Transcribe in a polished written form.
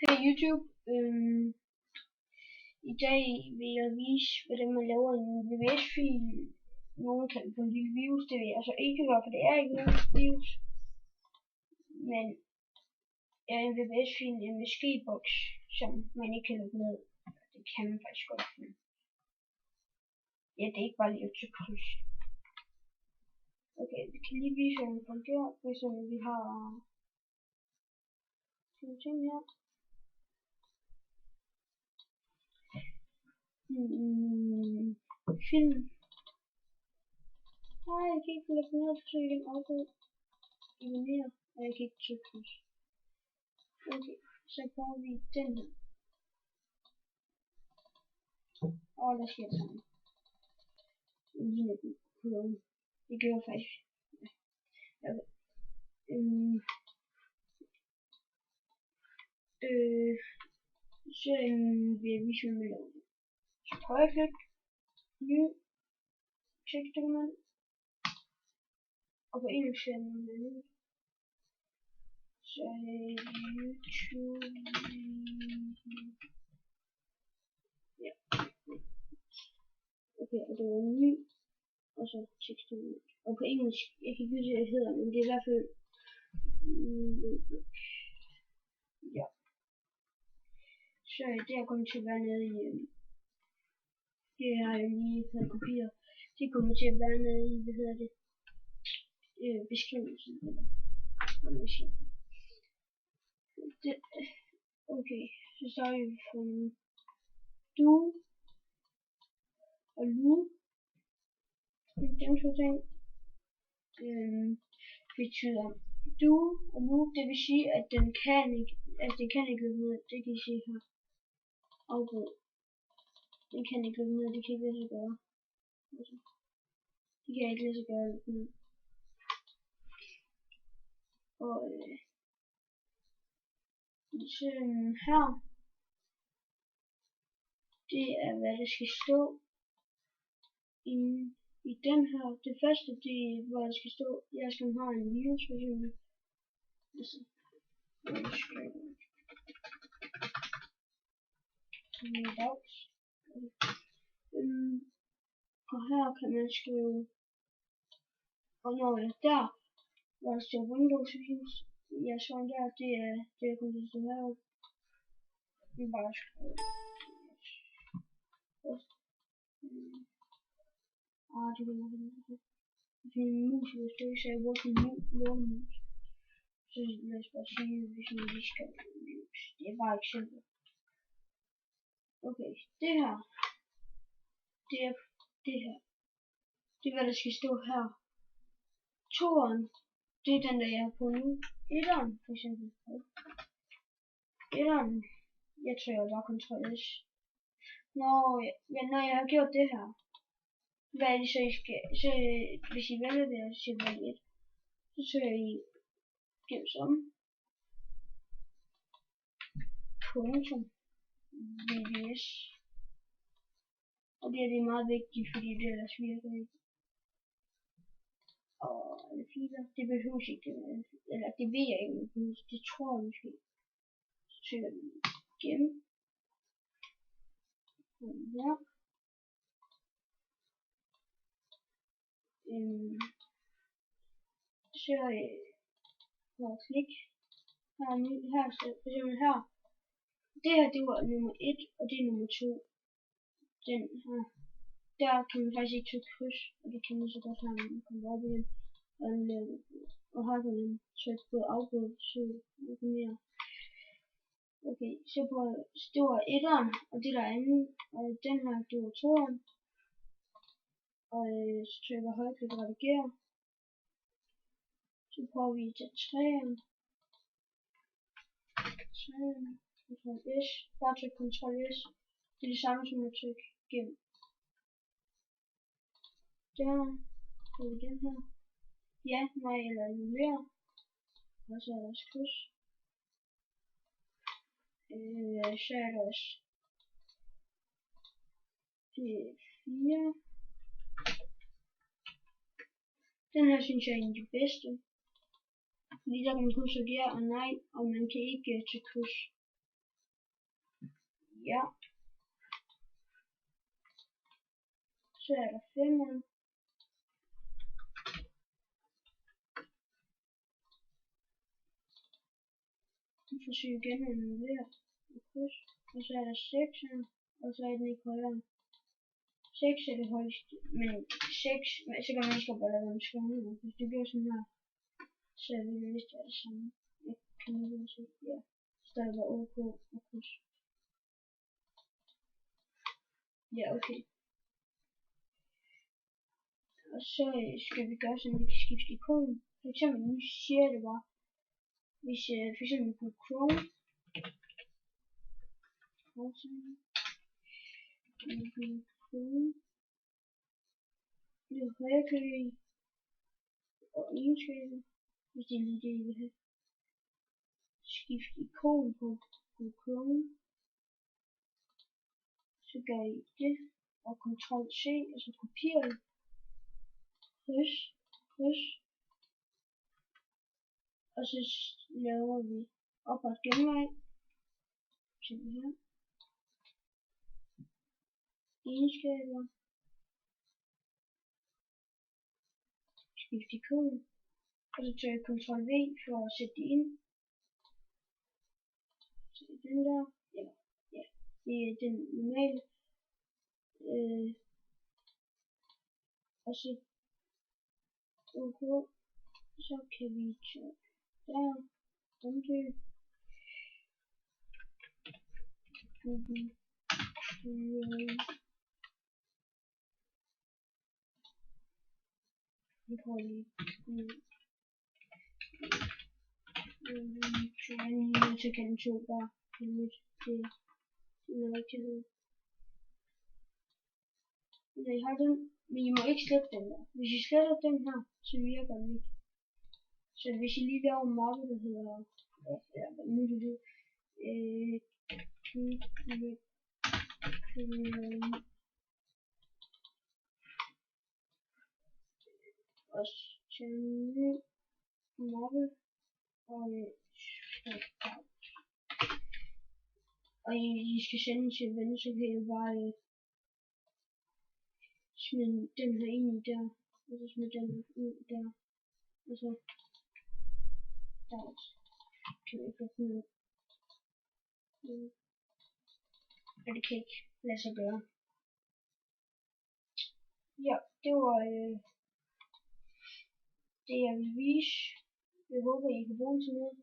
Hey YouTube, i dag vil jeg vise, hvordan man laver en VBS-fil. Nogen kalder det for en lille virus, det vil jeg så ikke gøre, for det er ikke en virus. Men en VBS-fil, en MSG-boks, som man ikke kan lukke ned. Det kan man faktisk godt. Ja, det er ikke bare lige at trykke kryds. Okay, vi kan lige vise, hvordan det fungerer. For eksempel, vi har sådan ting her. Film. Nej, jeg kan ikke lukke ned, så jeg kan afgå. Eliminere, og jeg kan ikke trykke kryds. Okay, så prøver vi den her. Og der sker det samme. Det gør faktisk. Okay. Så vil jeg vise, hvordan man laver det. Så højreklik, ny, tekstdokument, og på engelsk er det så YouTube. Ja. Okay, og det var ny, og så tekstdokument. Og på engelsk, jeg kan ikke huske, hvad det hedder, men det er i hvert fald ja. Så det er kommet til at være nede i det har jeg lige taget kopier. Det kommer til at være nede i, hvad hedder det, beskrivelsen. Det, okay, så starter vi fra du og lu. Den to ting betyder du og lu, det vil sige, at den kan ikke, altså det kan ikke løbe ned, det kan I se her. Afbrud. Den kan ikke løbe ned, det kan ikke lade sig gøre. Det kan ikke lade sig gøre løbe ned. Og så her, det er hvad der skal stå i den her. Det første, det er hvor der skal stå, jeg skal have en virus for eksempel. Altså, og her kan man skrive, og når jeg der, hvor der står Windows virus, ja, sådan der, det er kun det stå heroppe. Vi bare skrive det kan man ikke. Hvis min mus vil stå, så jeg bruger min lånemus. Så lad os bare sige, hvis man lige skal virus. Det er bare et eksempel. Okay, det her, det er det her. Det er hvad der skal stå her. Toeren, det er den der jeg har på nu. Etteren for eksempel. Etteren, jeg tror bare Ctrl S. Når jeg har gjort det her, hvad er det så I skal, så hvis I vælger det og siger vælg 1, så søger I gem som punktum VBS. Og det er meget vigtigt, fordi det ellers virker ikke. Og filer, det behøves ikke, eller det ved jeg ikke, det tror jeg måske. Så søger vi gem. Ja. Så klik her, så for eksempel her. Det her, det var nummer 1, og det er nummer 2. Den her. Der kan man faktisk ikke trykke kryds, og det kan man så godt have, når man kommer op igen. Og her kan man trykke på afbrud, så mere. Okay, så på stor 1'eren, og det der andet, og den her, det var 2'eren. Og så trykker højreklik og redigere. Så prøver vi til 3'eren. Ctrl S, bare tryk Ctrl S. Det er det samme som at trykke gem. Der, så den her. Ja, nej eller annulere. Og så er der også kryds. Så er der også 4. Den her synes jeg er en af de bedste. Fordi der kan man kun studere og nej, og man kan ikke til kryds. Ja. Så er der 5'eren. Vi forsøger igen at annullere et kryds. Og så er der 6 her. Og så er den ikke højere. 6 er det højeste. Men 6, så kan man ikke stoppe allerede med skærmen. Hvis du gør sådan her, så er det vist det samme. Jeg kan ikke se. Ja. Så der var OK og kryds. Ja, okay. Og så skal vi gøre sådan, at vi kan skifte ikon. For eksempel, nu siger jeg det bare. Hvis for eksempel på Chrome. Det er højreklik og egenskaber. Hvis det er lige det, I vil have. Skift ikon på Chrome. Så gør I det. Og Ctrl C, og så kopierer I. Kryds. Og så laver vi opret genvej. Simpelthen. Egenskaber. Skift ikon. Og så tager jeg Ctrl V for at sætte det ind. Så den der. Ja. Det er den normale. Og så OK. Så kan vi tage der. Omdøb. Vi prøver lige. Jeg er lige nødt til at kalde 2 bare. Det er rigtigt. Når I har den, men I må ikke slette den der. Hvis I sletter den her, så virker den ikke. Så hvis I lige laver en mappe, der hedder, hvad nu det hedder, og til ny mappe, og I skal sende den til ven, så kan I bare smide den her ind i der, og så smide den ud der, og så der kan vi ikke finde ud. Og det kan ikke lade sig gøre. Ja, det var det jeg ville vise. Jeg håber I kan bruge det til noget.